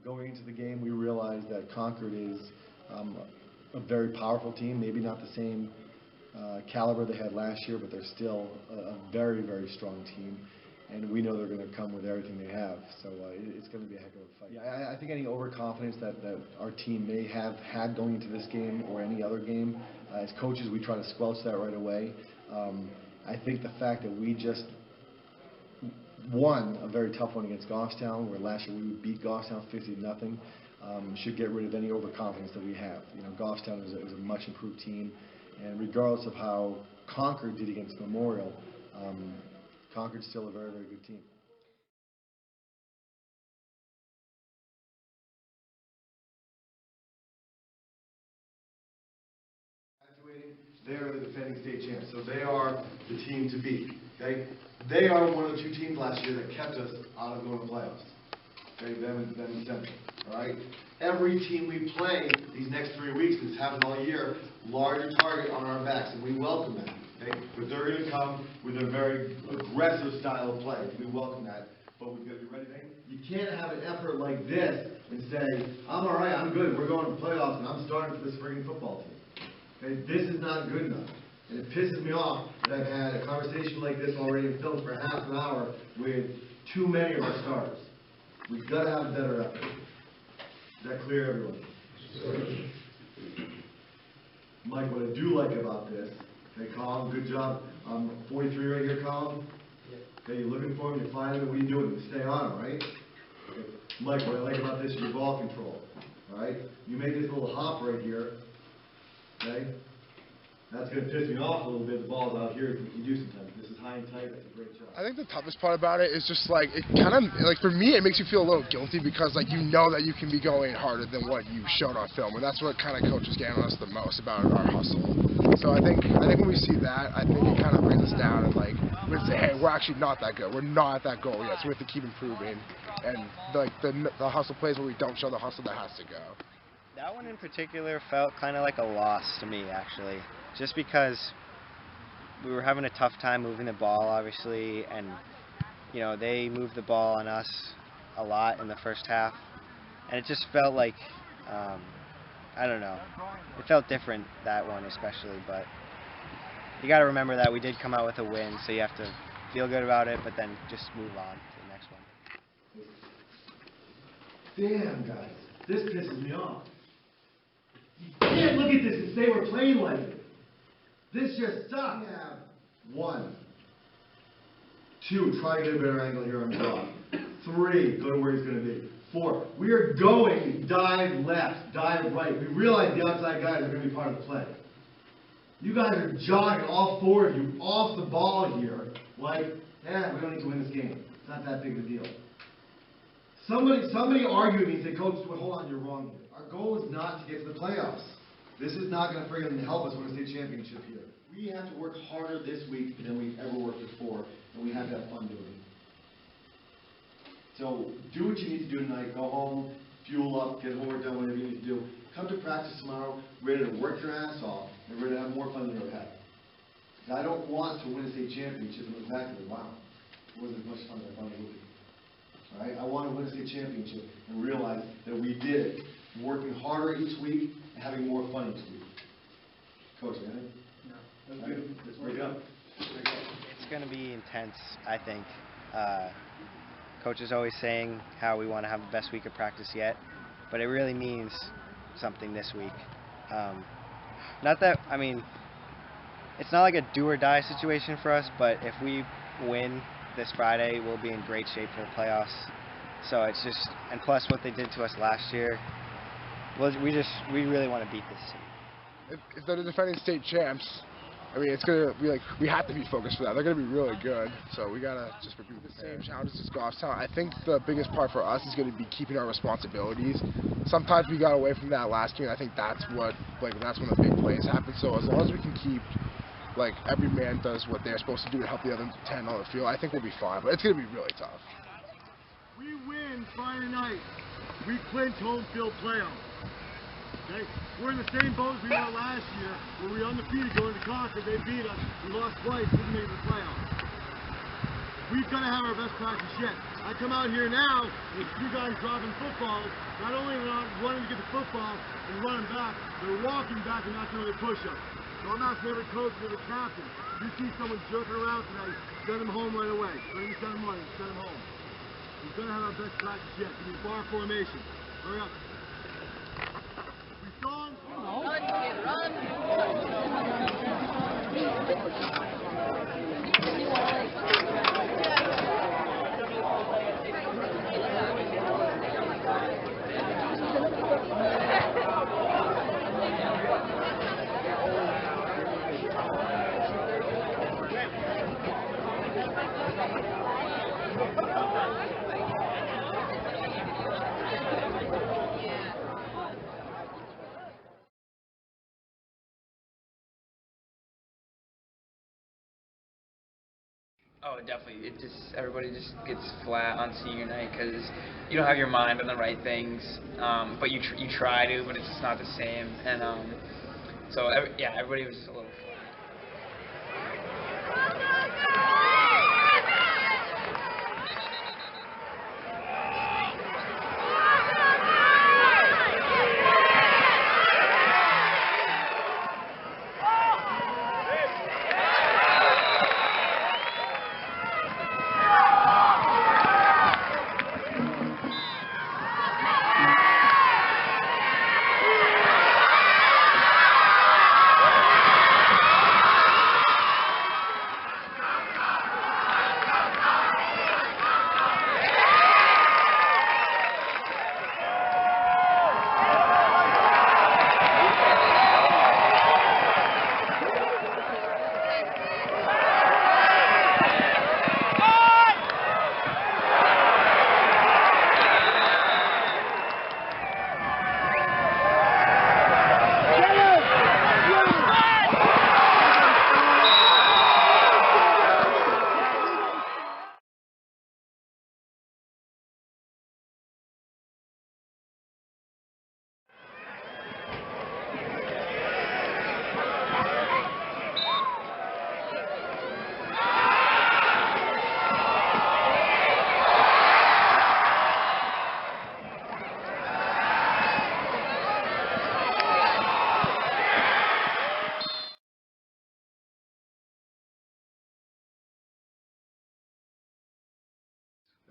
Going into the game, we realized that Concord is a very powerful team, maybe not the same caliber they had last year, but they're still a very, very strong team. And we know they're going to come with everything they have. So it's going to be a heck of a fight. Yeah, I think any overconfidence that our team may have had going into this game or any other game, as coaches, we try to squelch that right away. I think the fact that we just won a very tough one against Goffstown, where last year we beat Goffstown 50-0, should get rid of any overconfidence that we have. You know, Goffstown is a much improved team, and regardless of how Concord did against Memorial, Concord's still a very, very good team. They are the defending state champs, so they are the team to beat. Okay, they are one of the two teams last year that kept us out of going to playoffs. Okay, them and Central. All right. Every team we play these next 3 weeks, this happens all year, larger target on our backs, and we welcome that. Okay, but they're going to come with a very aggressive style of play. We welcome that, but we've got to be ready. You can't have an effort like this and say, "I'm all right, I'm good. We're going to playoffs, and I'm starting for this friggin' football team." Okay, this is not good enough. And it pisses me off that I've had a conversation like this already in film for half an hour with too many of our stars. We've got to have a better effort. Is that clear, everyone? Sure. Mike, what I do like about this, okay, Colin, good job. 43 right here, Colin. Okay, you're looking for him, you find him, and what are you doing? You stay on him, right? Okay. Mike, what I like about this is your ball control. All right? You make this little hop right here. Okay? That's going to piss me off a little bit. The ball's out here. You do sometimes. This is high and tight. That's a great job. I think the toughest part about it is just like, it kind of, like for me, it makes you feel a little guilty because like you know that you can be going harder than what you showed on film, and that's what kind of coaches get on us the most about our hustle. So I think when we see that, I think it kind of brings us down and like we say, hey, we're actually not that good. We're not at that goal yet, so we have to keep improving. And like the hustle plays where we don't show the hustle that has to go. That one in particular felt kind of like a loss to me, actually. Just because we were having a tough time moving the ball, obviously, and, you know, they moved the ball on us a lot in the first half. And it just felt like, I don't know, it felt different, that one especially, but you got to remember that we did come out with a win, so you have to feel good about it, but then just move on to the next one. Damn, guys, this pisses me off. You can't look at this and say we're playing like it. This just sucks. We have 1, 2, try to get a better angle here on the draw. 3, go to where he's going to be. 4, we are going dive left, dive right. We realize the outside guys are going to be part of the play. You guys are jogging, all 4 of you, off the ball here, like, we don't need to win this game. It's not that big of a deal. Somebody argued with me and said, Coach, well, hold on, you're wrong here. Our goal is not to get to the playoffs. This is not going to friggin' help us win a state championship here. We have to work harder this week than we've ever worked before, and we have to have fun doing it. So do what you need to do tonight. Go home, fuel up, get homework done, whatever you need to do. Come to practice tomorrow, ready to work your ass off, and ready to have more fun than you've ever had. Because I don't want to win a state championship and look back and go, wow, it wasn't as much fun as I thought it would be. All right? I want to win a state championship and realize that we did it. Working harder each week and having more fun each week. Coach, anything? No. That's good. Let's break it up. It's going to be intense, I think. Coach is always saying how we want to have the best week of practice yet, but it really means something this week. Not that, I mean, it's not like a do or die situation for us, but if we win this Friday, we'll be in great shape for the playoffs. So it's just, and plus what they did to us last year, we really want to beat this team. If they're the defending state champs, I mean, it's going to be like, we have to be focused for that. They're going to be really good, so we got to just be the same challenges as Goffstown. I think the biggest part for us is going to be keeping our responsibilities. Sometimes we got away from that last game. I think that's what, like, that's when the big plays happen. So as long as we can keep, like, every man does what they're supposed to do to help the other 10 on the field, I think we'll be fine. But it's going to be really tough. We win Friday night. We clinch home field playoff. Okay? We're in the same boat as we were last year, where we were undefeated going to Concord. They beat us. We lost twice, didn't make the playoffs. We've got to have our best practice yet. I come out here now with two guys dropping footballs. Not only are they not running to get the football and running back, they're walking back and not doing their push-ups. So I'm asking every coach and every captain, if you see someone jerking around tonight, send them home right away. Don't even send them running, send them home. We've got to have our best practice yet. Give me bar formation. Hurry up. We've gone. Run, kid, run. Oh, definitely. Everybody just gets flat on senior night because you don't have your mind on the right things, but you try to, but it's just not the same. And yeah, everybody was just a little flat.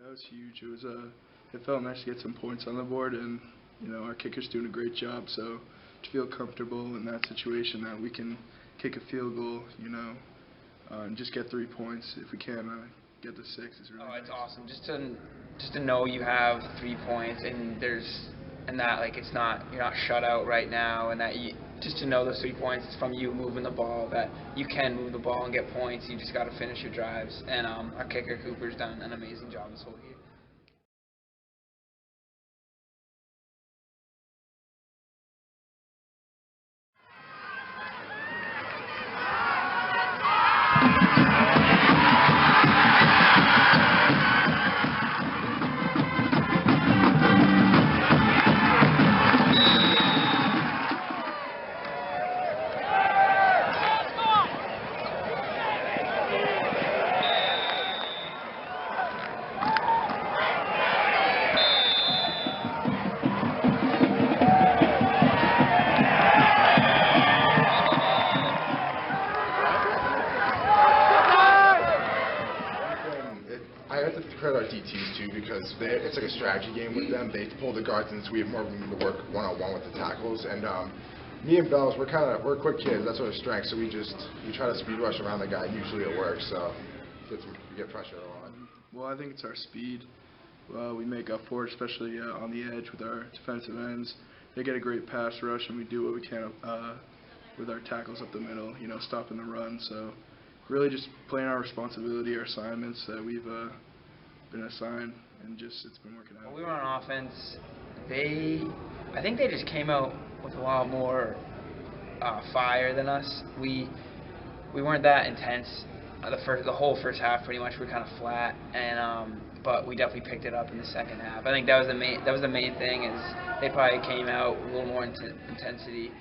That was huge. It felt nice to get some points on the board, and our kicker's doing a great job. So to feel comfortable in that situation that we can kick a field goal, and just get 3 points if we can get to 6 is really. Oh, it's nice. awesome. Just to know you have 3 points and that like you're not shut out right now, and that just to know those 3 points is from you moving the ball, that you can move the ball and get points. You just got to finish your drives. And our kicker Cooper's done an amazing job this whole year. I have to credit our DTs too, because it's like a strategy game with them. They pull the guards in, so we have more room to work one-on-one with the tackles. And me and Bells, we're quick kids. That's our strength. So we try to speed rush around the guy. And usually it works. So we get pressure a lot. Well, I think it's our speed. We make up for it, especially on the edge with our defensive ends. They get a great pass rush, and we do what we can with our tackles up the middle. Stopping the run. So really just playing our responsibility, our assignments that we've been assigned, and it's been working out. When we were on offense, I think they just came out with a lot more fire than us. We weren't that intense. The whole first half pretty much we were kind of flat, and but we definitely picked it up in the second half. I think that was the main thing, is they probably came out with a little more intensity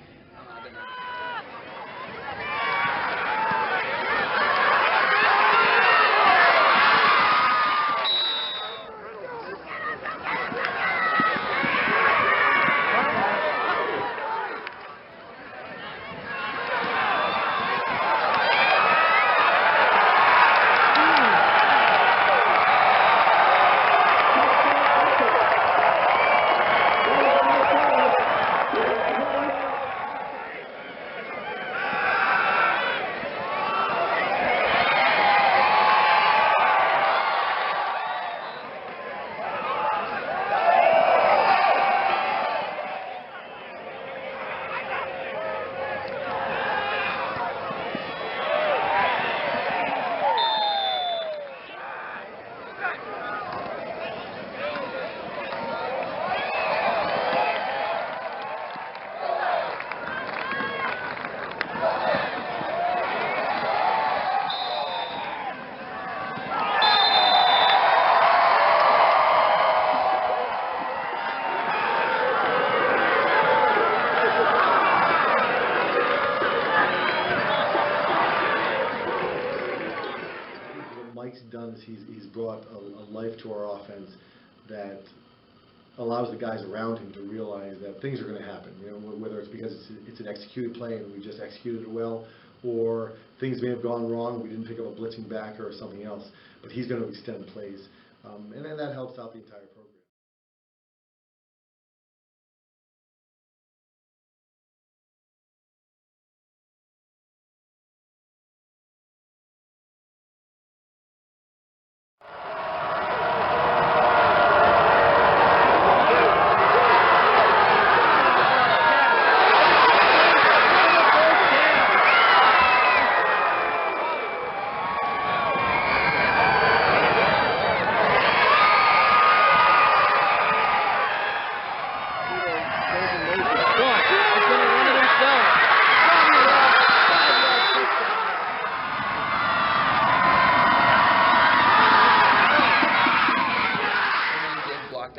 than Mike's done is he's brought a life to our offense that allows the guys around him to realize that things are going to happen. You know, whether it's because it's an executed play and we just executed it well, or things may have gone wrong, we didn't pick up a blitzing backer or something else. But he's going to extend plays, and then that helps out the entire program.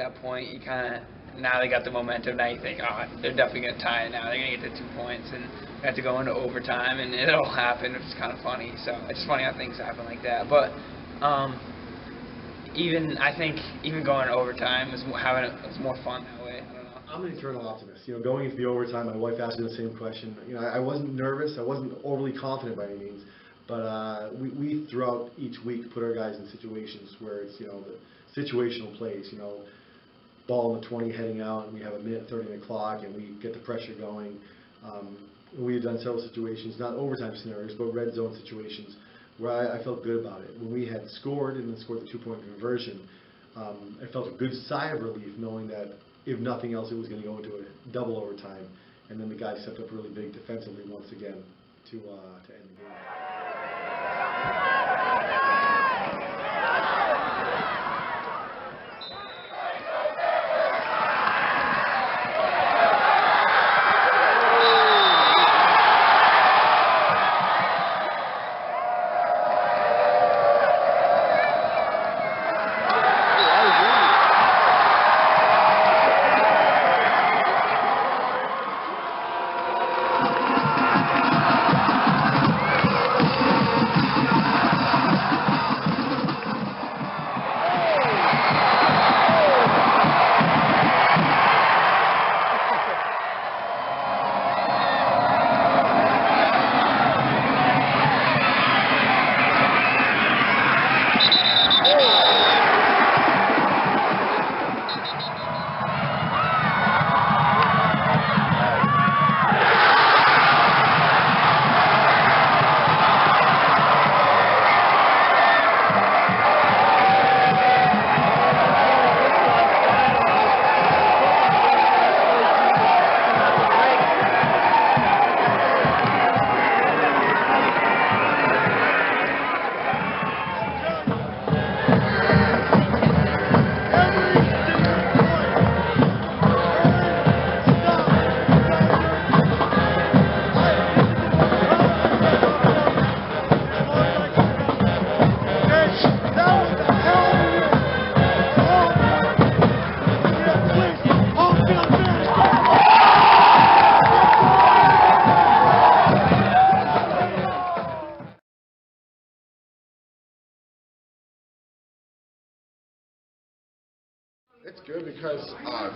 that point, you kind of, now they got the momentum, now you think, oh, they're definitely going to tie it now, they're going to get the 2 points, and we have to go into overtime, and it'll happen, which is kind of funny. So it's just funny how things happen like that. But I think even going to overtime is more fun that way. I don't know. I'm an eternal optimist. You know, going into the overtime, my wife asked me the same question. You know, I wasn't nervous, I wasn't overly confident by any means, but we throughout each week put our guys in situations where it's, you know, the situational plays, you know, ball in the 20 heading out, and we have a minute 30 on the clock, and we get the pressure going. We've done several situations, not overtime scenarios, but red zone situations, where I felt good about it. When we had scored and then scored the 2-point conversion, I felt a good sigh of relief knowing that if nothing else, it was going to go into a double overtime, and then the guys stepped up really big defensively once again to end the game.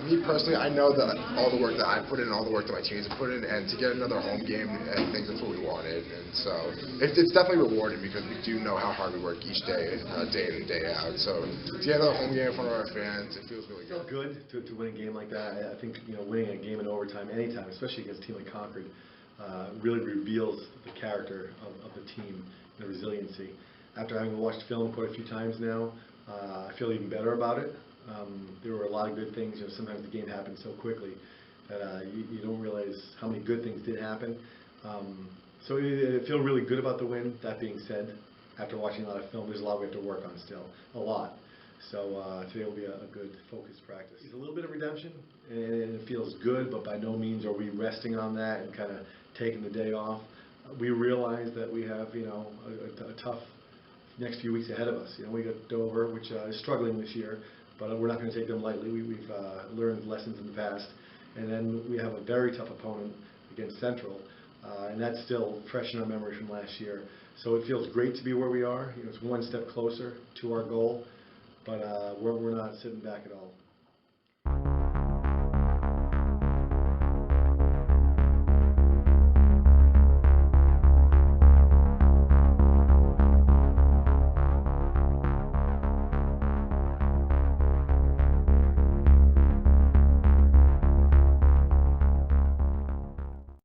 me personally, I know that all the work that I put in, all the work that my teams have put in, and to get another home game, I think that's what we wanted. And so it's definitely rewarding because we do know how hard we work each day, day in and day out. So to get another home game in front of our fans, it feels really It good. felt good to win a game like that. I think winning a game in overtime anytime, especially against a team like Concord, really reveals the character of the team and the resiliency. After having watched film quite a few times now, I feel even better about it. There were a lot of good things. Sometimes the game happens so quickly that you don't realize how many good things did happen. So I feel really good about the win. That being said, after watching a lot of film, there's a lot we have to work on still, a lot. So today will be a good focused practice. It's a little bit of redemption, and it feels good, but by no means are we resting on that and kind of taking the day off. We realize that we have a tough next few weeks ahead of us. We got Dover, which is struggling this year, but we're not going to take them lightly. We've learned lessons in the past, and then we have a very tough opponent against Central, and that's still fresh in our memory from last year. So it feels great to be where we are. It's one step closer to our goal, but we're not sitting back at all.